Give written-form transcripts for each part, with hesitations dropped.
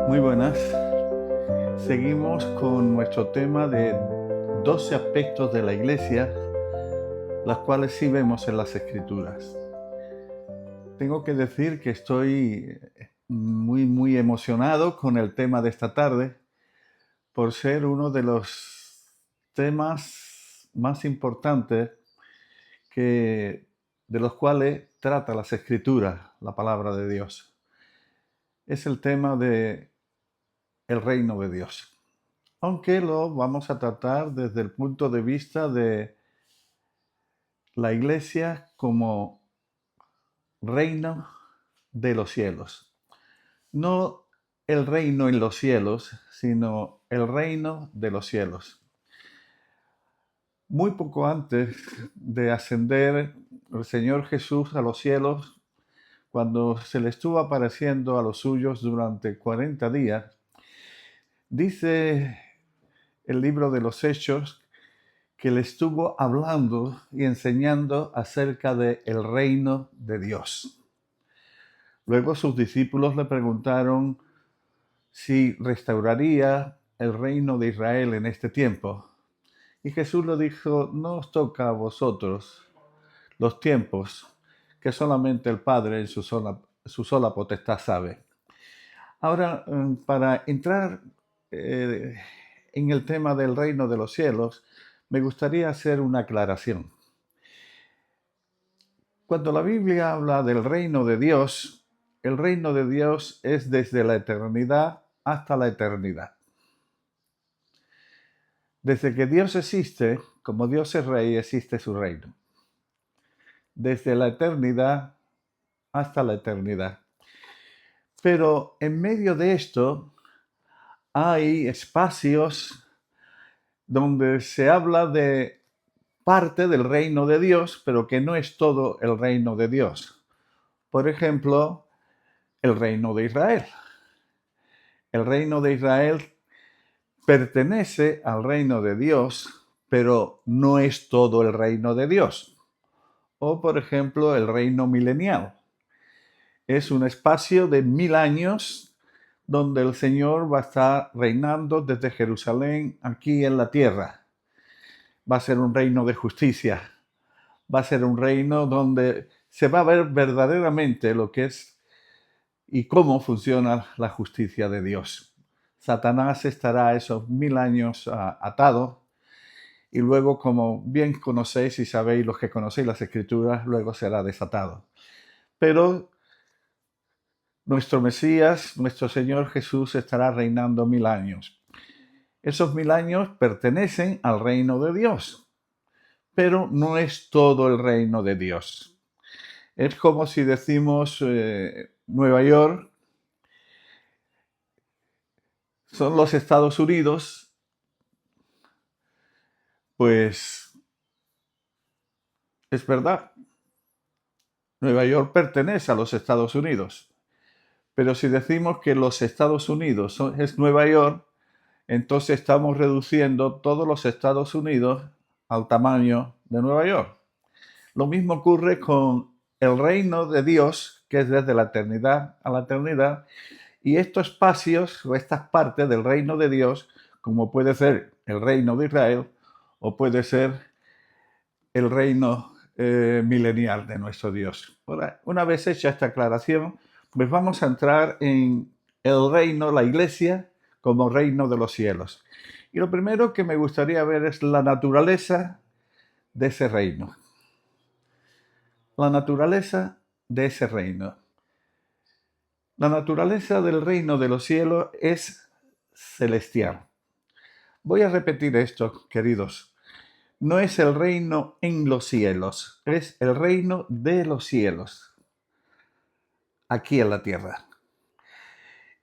Muy buenas. Seguimos con nuestro tema de 12 aspectos de la iglesia, las cuales sí vemos en las Escrituras. Tengo que decir que estoy muy emocionado con el tema de esta tarde, por ser uno de los temas más importantes de los cuales trata las Escrituras, la palabra de Dios. Es el tema de el reino de Dios. Aunque lo vamos a tratar desde el punto de vista de la iglesia como reino de los cielos. No el reino en los cielos, sino el reino de los cielos. Muy poco antes de ascender el Señor Jesús a los cielos, cuando se le estuvo apareciendo a los suyos durante 40 días, dice el libro de los Hechos que le estuvo hablando y enseñando acerca del reino de Dios. Luego sus discípulos le preguntaron si restauraría el reino de Israel en este tiempo. Y Jesús le dijo: no os toca a vosotros los tiempos que solamente el Padre en su sola potestad sabe. Ahora, para entrar en el tema del reino de los cielos, me gustaría hacer una aclaración. Cuando la Biblia habla del reino de Dios, el reino de Dios es desde la eternidad hasta la eternidad. Desde que Dios existe, como Dios es rey, existe su reino. Desde la eternidad hasta la eternidad. Pero en medio de esto hay espacios donde se habla de parte del reino de Dios, pero que no es todo el reino de Dios. Por ejemplo, el reino de Israel. El reino de Israel pertenece al reino de Dios, pero no es todo el reino de Dios. O, por ejemplo, el reino milenial. Es un espacio de 1000 años donde el Señor va a estar reinando desde Jerusalén aquí en la tierra. Va a ser un reino de justicia. Va a ser un reino donde se va a ver verdaderamente lo que es y cómo funciona la justicia de Dios. Satanás estará esos 1000 años atado y luego, como bien conocéis y sabéis los que conocéis las Escrituras, luego será desatado. Pero nuestro Mesías, nuestro Señor Jesús, estará reinando 1000 años. Esos 1000 años pertenecen al reino de Dios, pero no es todo el reino de Dios. Es como si decimos Nueva York son los Estados Unidos, pues es verdad. Nueva York pertenece a los Estados Unidos. Pero si decimos que los Estados Unidos es Nueva York, entonces estamos reduciendo todos los Estados Unidos al tamaño de Nueva York. Lo mismo ocurre con el reino de Dios, que es desde la eternidad a la eternidad, y estos espacios o estas partes del reino de Dios, como puede ser el reino de Israel o puede ser el reino milenial de nuestro Dios. Ahora, una vez hecha esta aclaración, pues vamos a entrar en el reino, la iglesia, como reino de los cielos. Y lo primero que me gustaría ver es la naturaleza de ese reino. La naturaleza de ese reino. La naturaleza del reino de los cielos es celestial. Voy a repetir esto, queridos. No es el reino en los cielos, es el reino de los cielos, aquí en la tierra.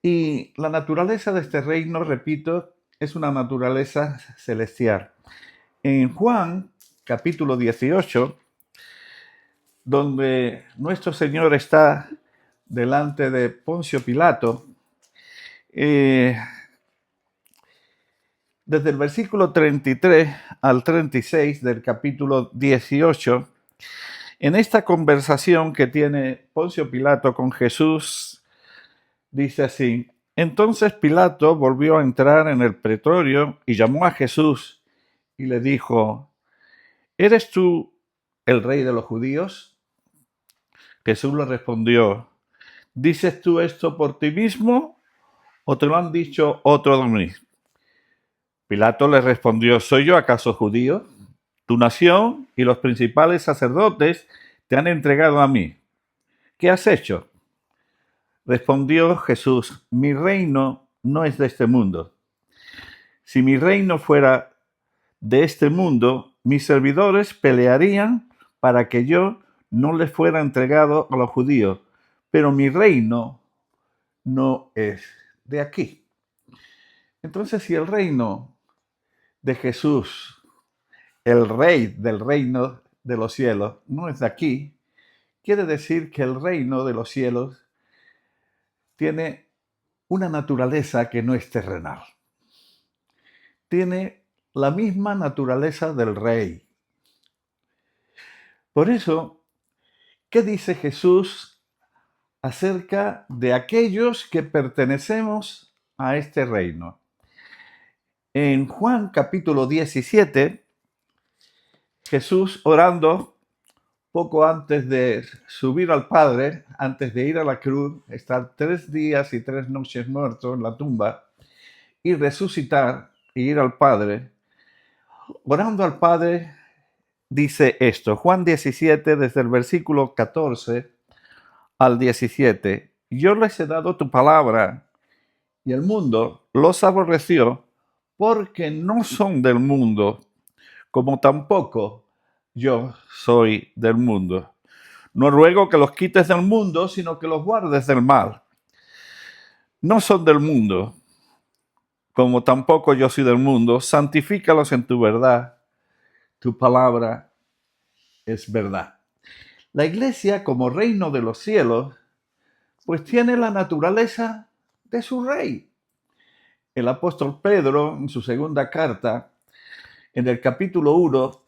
Y la naturaleza de este reino, repito, es una naturaleza celestial. En Juan, capítulo 18, donde nuestro Señor está delante de Poncio Pilato, desde el versículo 33 al 36 del capítulo 18, en esta conversación que tiene Poncio Pilato con Jesús, dice así: Entonces Pilato volvió a entrar en el pretorio y llamó a Jesús y le dijo: ¿Eres tú el rey de los judíos? Jesús le respondió: ¿Dices tú esto por ti mismo o te lo han dicho otro de mí? Pilato le respondió: ¿Soy yo acaso judío? Tu nación y los principales sacerdotes te han entregado a mí. ¿Qué has hecho? Respondió Jesús: mi reino no es de este mundo. Si mi reino fuera de este mundo, mis servidores pelearían para que yo no les fuera entregado a los judíos, pero mi reino no es de aquí. Entonces, si el reino de Jesús, el rey del reino de los cielos, no es de aquí, quiere decir que el reino de los cielos tiene una naturaleza que no es terrenal. Tiene la misma naturaleza del rey. Por eso, ¿qué dice Jesús acerca de aquellos que pertenecemos a este reino? En Juan capítulo 17, Jesús orando poco antes de subir al Padre, antes de ir a la cruz, estar 3 días y 3 noches muerto en la tumba y resucitar y ir al Padre, orando al Padre, dice esto, Juan 17, desde el versículo 14 al 17, yo les he dado tu palabra y el mundo los aborreció porque no son del mundo, como tampoco yo soy del mundo. No ruego que los quites del mundo, sino que los guardes del mal. No son del mundo, como tampoco yo soy del mundo. Santifícalos en tu verdad. Tu palabra es verdad. La iglesia, como reino de los cielos, pues tiene la naturaleza de su rey. El apóstol Pedro, en su segunda carta, en el capítulo 1,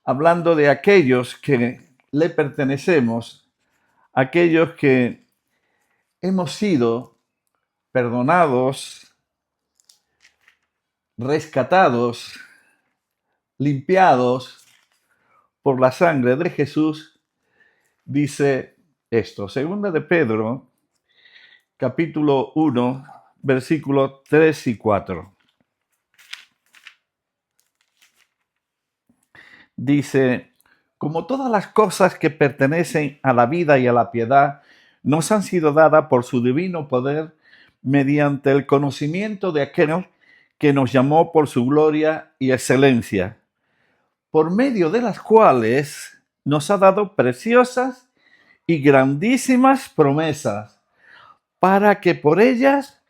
hablando de aquellos que le pertenecemos, aquellos que hemos sido perdonados, rescatados, limpiados por la sangre de Jesús, dice esto, segunda de Pedro, capítulo 1, versículos 3 y 4. Dice, como todas las cosas que pertenecen a la vida y a la piedad, nos han sido dadas por su divino poder mediante el conocimiento de aquel que nos llamó por su gloria y excelencia, por medio de las cuales nos ha dado preciosas y grandísimas promesas, para que por ellas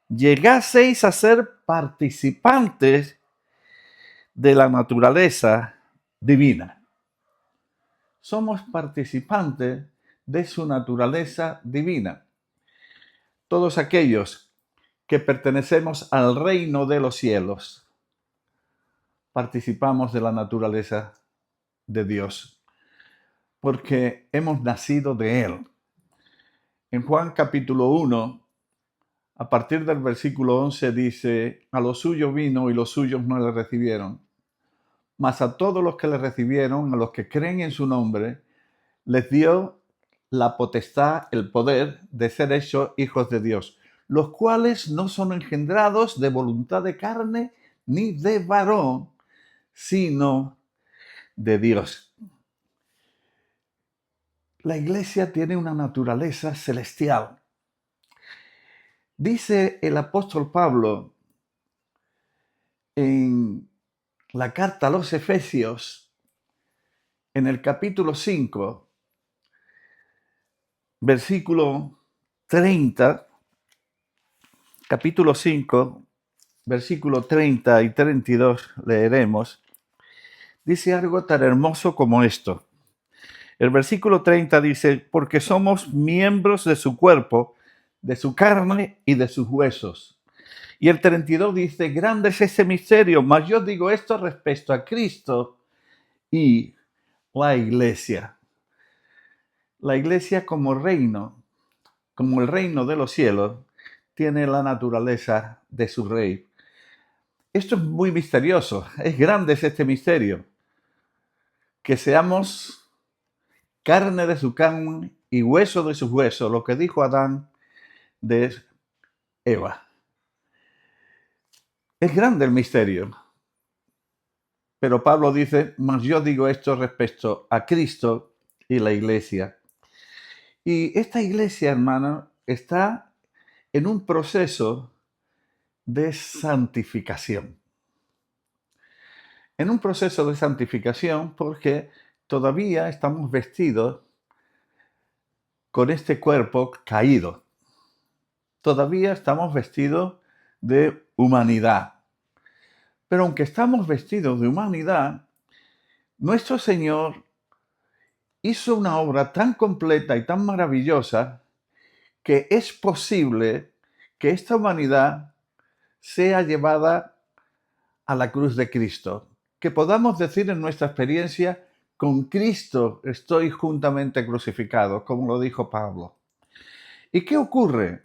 llegaseis a ser participantes de la naturaleza divina. Somos participantes de su naturaleza divina. Todos aquellos que pertenecemos al reino de los cielos, participamos de la naturaleza de Dios, porque hemos nacido de Él. En Juan capítulo 1, a partir del versículo 11 dice, a los suyos vino y los suyos no le recibieron. Mas a todos los que le recibieron, a los que creen en su nombre, les dio la potestad, el poder de ser hechos hijos de Dios, los cuales no son engendrados de voluntad de carne ni de varón, sino de Dios. La iglesia tiene una naturaleza celestial. Dice el apóstol Pablo en la carta a los Efesios, en el capítulo 5, versículo 30, capítulo 5, versículo 30 y 32, leeremos, dice algo tan hermoso como esto. El versículo 30 dice, porque somos miembros de su cuerpo, de su carne y de sus huesos. Y el 32 dice, grande es ese misterio, mas yo digo esto respecto a Cristo y la iglesia. La iglesia como reino, como el reino de los cielos, tiene la naturaleza de su rey. Esto es muy misterioso, es grande este misterio. Que seamos carne de su carne y hueso de sus huesos, lo que dijo Adán de Eva. Es grande el misterio. Pero Pablo dice, mas yo digo esto respecto a Cristo y la iglesia. Y esta iglesia, hermano, está en un proceso de santificación. En un proceso de santificación porque todavía estamos vestidos con este cuerpo caído. Todavía estamos vestidos de humanidad. Pero aunque estamos vestidos de humanidad, nuestro Señor hizo una obra tan completa y tan maravillosa que es posible que esta humanidad sea llevada a la cruz de Cristo. Que podamos decir en nuestra experiencia, con Cristo estoy juntamente crucificado, como lo dijo Pablo. ¿Y qué ocurre?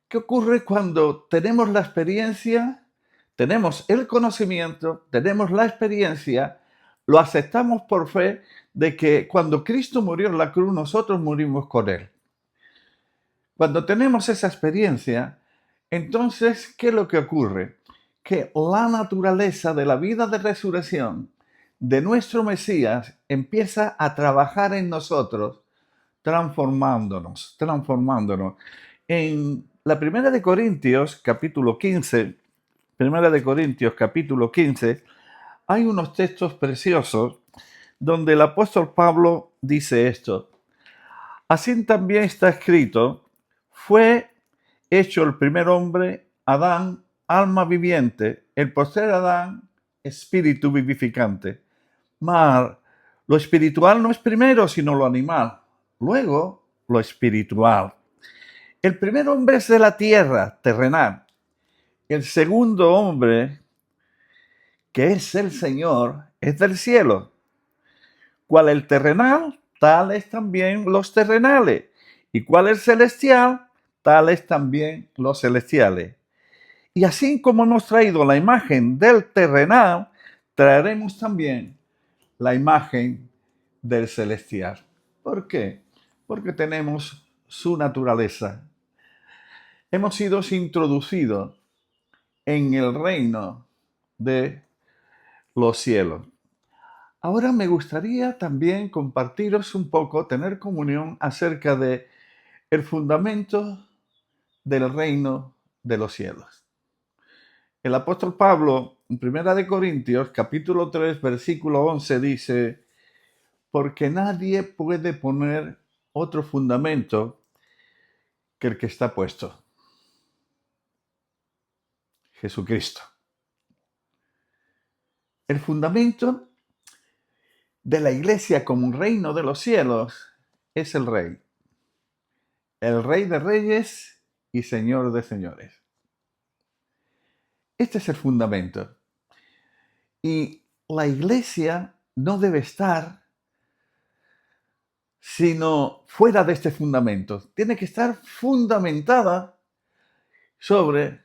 ¿Qué ocurre cuando tenemos la experiencia, tenemos el conocimiento, tenemos la experiencia, lo aceptamos por fe de que cuando Cristo murió en la cruz, nosotros morimos con Él? Cuando tenemos esa experiencia, entonces, ¿qué es lo que ocurre? Que la naturaleza de la vida de resurrección de nuestro Mesías empieza a trabajar en nosotros, transformándonos. En la Primera de Corintios, capítulo 15, hay unos textos preciosos donde el apóstol Pablo dice esto. Así también está escrito, fue hecho el primer hombre, Adán, alma viviente, el postrer Adán, espíritu vivificante. Mas lo espiritual no es primero, sino lo animal, luego lo espiritual. El primer hombre es de la tierra, terrenal. El segundo hombre, que es el Señor, es del cielo. Cual el terrenal, tales también los terrenales. Y cual el celestial, tales también los celestiales. Y así como hemos traído la imagen del terrenal, traeremos también la imagen del celestial. ¿Por qué? Porque tenemos su naturaleza. Hemos sido introducidos en el reino de los cielos. Ahora me gustaría también compartiros un poco, tener comunión acerca de el fundamento del reino de los cielos. El apóstol Pablo, en 1 Corintios, capítulo 3, versículo 11, dice, porque nadie puede poner otro fundamento que el que está puesto. Jesucristo. El fundamento de la iglesia como un reino de los cielos es el Rey. El Rey de reyes y Señor de señores. Este es el fundamento. Y la iglesia no debe estar sino fuera de este fundamento. Tiene que estar fundamentada sobre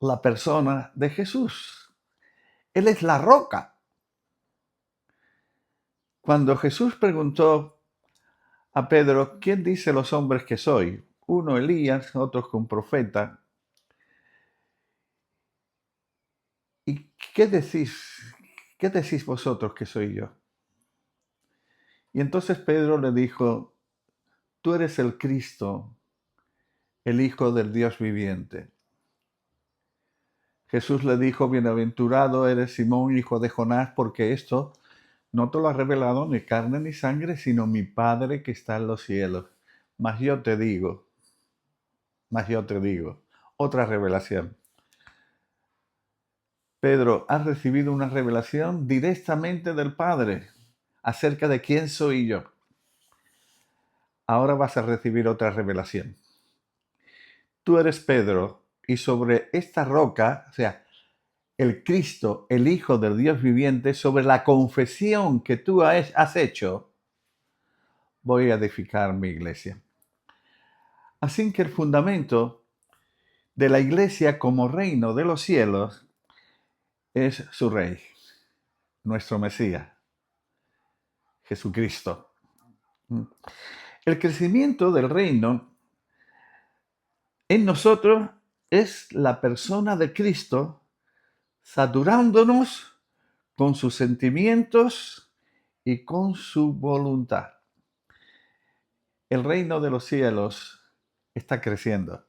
la persona de Jesús. Él es la roca. Cuando Jesús preguntó a Pedro, ¿quién dice los hombres que soy? Uno Elías, otros con profeta. ¿Y qué decís? ¿Qué decís vosotros que soy yo? Y entonces Pedro le dijo, tú eres el Cristo, el Hijo del Dios viviente. Jesús le dijo, bienaventurado eres Simón, hijo de Jonás, porque esto no te lo ha revelado ni carne ni sangre, sino mi Padre que está en los cielos. Mas yo te digo, otra revelación. Pedro, has recibido una revelación directamente del Padre acerca de quién soy yo. Ahora vas a recibir otra revelación. Tú eres Pedro y sobre esta roca, o sea, el Cristo, el Hijo del Dios viviente, sobre la confesión que tú has hecho, voy a edificar mi iglesia. Así que el fundamento de la iglesia como reino de los cielos es su Rey, nuestro Mesías, Jesucristo. El crecimiento del reino en nosotros es la persona de Cristo saturándonos con sus sentimientos y con su voluntad. El reino de los cielos está creciendo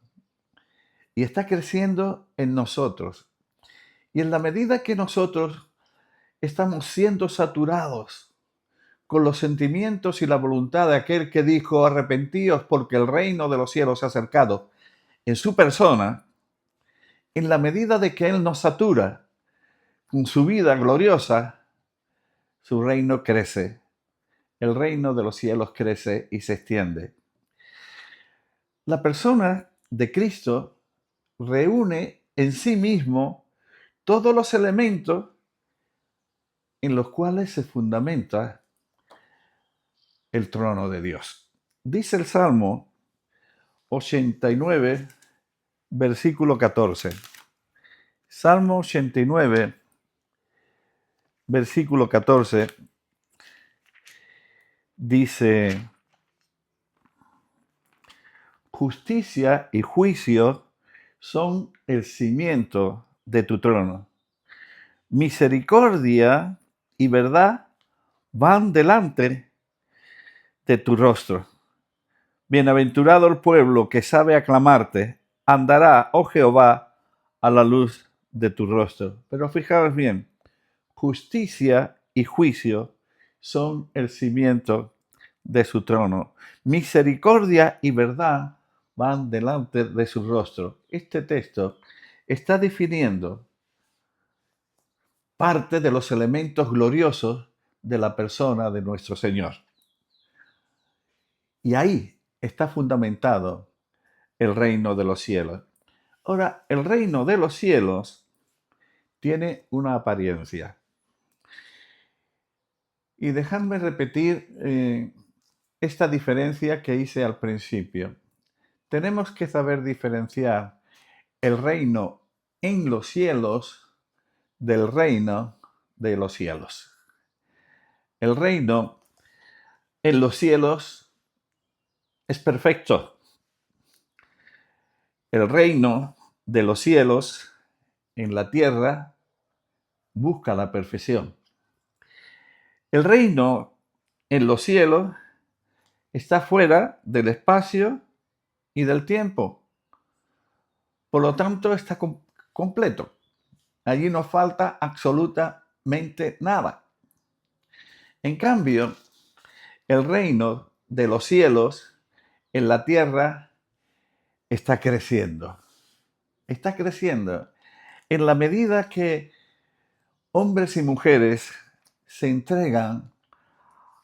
y está creciendo en nosotros. Y en la medida que nosotros estamos siendo saturados con los sentimientos y la voluntad de aquel que dijo: arrepentíos porque el reino de los cielos se ha acercado, en su persona, en la medida de que Él nos satura con su vida gloriosa, su reino crece. El reino de los cielos crece y se extiende. La persona de Cristo reúne en sí mismo todos los elementos en los cuales se fundamenta el trono de Dios. Dice el Salmo 89, versículo 14. Salmo 89, versículo 14, dice: justicia y juicio son el cimiento de tu trono. Misericordia y verdad van delante de tu rostro. Bienaventurado el pueblo que sabe aclamarte, andará, oh Jehová, a la luz de tu rostro. Pero fijaos bien, justicia y juicio son el cimiento de su trono. Misericordia y verdad van delante de su rostro. Este texto está definiendo parte de los elementos gloriosos de la persona de nuestro Señor. Y ahí está fundamentado el reino de los cielos. Ahora, el reino de los cielos tiene una apariencia. Y dejadme repetir esta diferencia que hice al principio. Tenemos que saber diferenciar el reino en los cielos del reino de los cielos. El reino en los cielos es perfecto. El reino de los cielos en la tierra busca la perfección. El reino en los cielos está fuera del espacio y del tiempo. Por lo tanto, está completo. Allí no falta absolutamente nada. En cambio, el reino de los cielos en la tierra está creciendo. Está creciendo en la medida que hombres y mujeres se entregan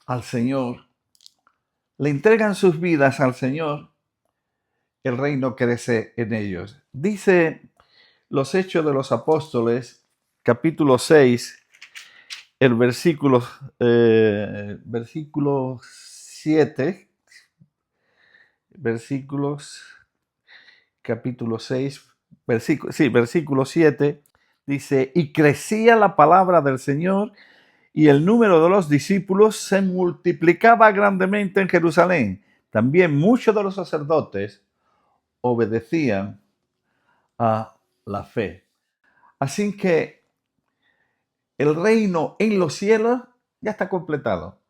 al Señor, le entregan sus vidas al Señor, el reino crece en ellos. Dice los Hechos de los Apóstoles, capítulo 6, el versículo 7, capítulo 6, versículo 7, dice: y crecía la palabra del Señor y el número de los discípulos se multiplicaba grandemente en Jerusalén. También muchos de los sacerdotes obedecían a la fe. Así que el reino en los cielos ya está completado,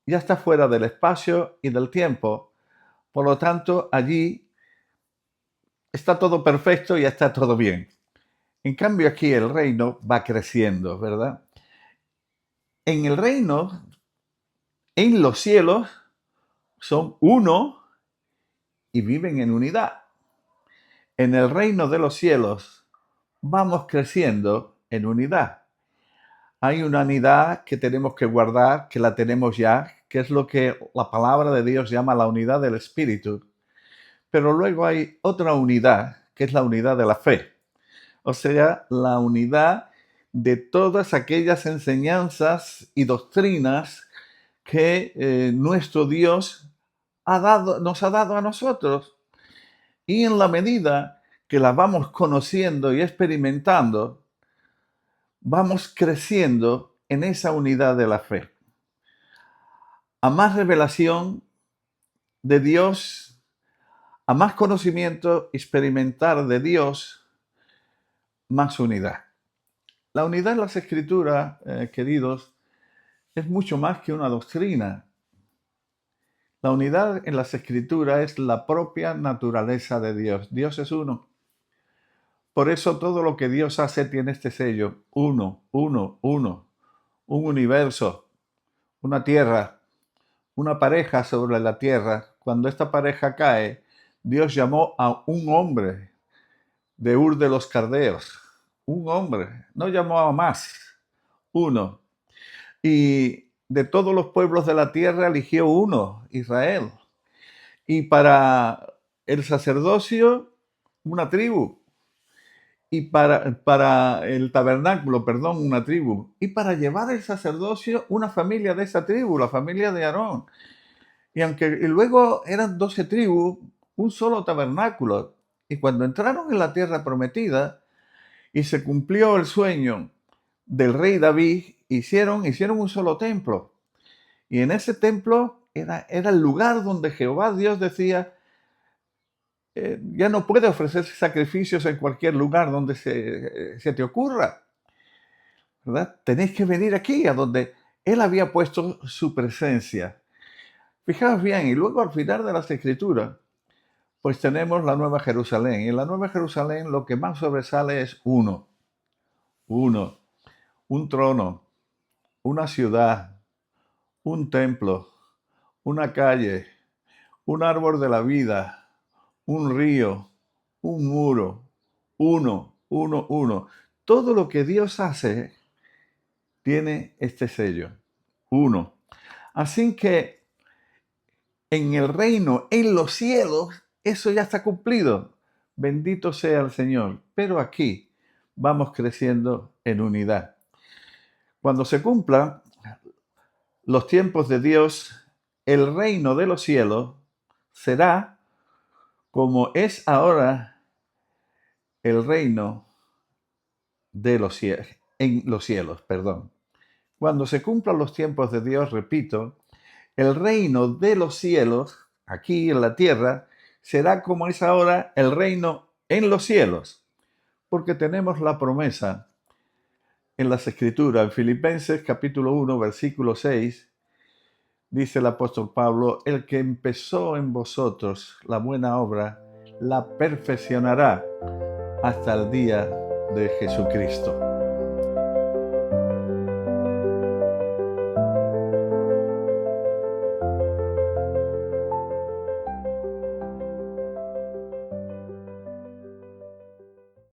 ya está fuera del espacio y del tiempo. Por lo tanto, allí está todo perfecto y ya está todo bien. En cambio, aquí el reino va creciendo, ¿verdad? En el reino, en los cielos, son uno y viven en unidad. En el reino de los cielos vamos creciendo en unidad. Hay una unidad que tenemos que guardar, que la tenemos ya, que es lo que la palabra de Dios llama la unidad del Espíritu. Pero luego hay otra unidad, que es la unidad de la fe. O sea, la unidad de todas aquellas enseñanzas y doctrinas que nuestro Dios nos ha dado a nosotros. Y en la medida que la vamos conociendo y experimentando, vamos creciendo en esa unidad de la fe. A más revelación de Dios, a más conocimiento experimentar de Dios, más unidad. La unidad en las Escrituras, queridos, es mucho más que una doctrina. La unidad en las Escrituras es la propia naturaleza de Dios. Dios es uno. Por eso todo lo que Dios hace tiene este sello. Uno, uno, uno. Un universo, una tierra, una pareja sobre la tierra. Cuando esta pareja cae, Dios llamó a un hombre de Ur de los Caldeos. Un hombre. No llamó a más. Uno. Y de todos los pueblos de la tierra eligió uno, Israel. Y para el sacerdocio, una tribu. Y para el tabernáculo, perdón, una tribu. Y para llevar el sacerdocio, una familia de esa tribu, la familia de Aarón. Y luego eran 12 tribus, un solo tabernáculo. Y cuando entraron en la tierra prometida y se cumplió el sueño del rey David, hicieron un solo templo. Y en ese templo era el lugar donde Jehová Dios decía, ya no puede ofrecerse sacrificios en cualquier lugar donde se te ocurra, ¿verdad? Tenéis que venir aquí, a donde Él había puesto su presencia. Fijaos bien, y luego al final de las Escrituras, pues tenemos la Nueva Jerusalén. Y en la Nueva Jerusalén lo que más sobresale es uno, un trono, una ciudad, un templo, una calle, un árbol de la vida, un río, un muro, uno. Todo lo que Dios hace tiene este sello, uno. Así que en el reino, en los cielos, eso ya está cumplido. Bendito sea el Señor. Pero aquí vamos creciendo en unidad. Cuando se cumplan los tiempos de Dios, el reino de los cielos será como es ahora el reino de los cielos, en los cielos, perdón. Cuando se cumplan los tiempos de Dios, repito, el reino de los cielos, aquí en la tierra, será como es ahora el reino en los cielos, porque tenemos la promesa en las Escrituras. En Filipenses capítulo 1, versículo 6, dice el apóstol Pablo, el que empezó en vosotros la buena obra, la perfeccionará hasta el día de Jesucristo.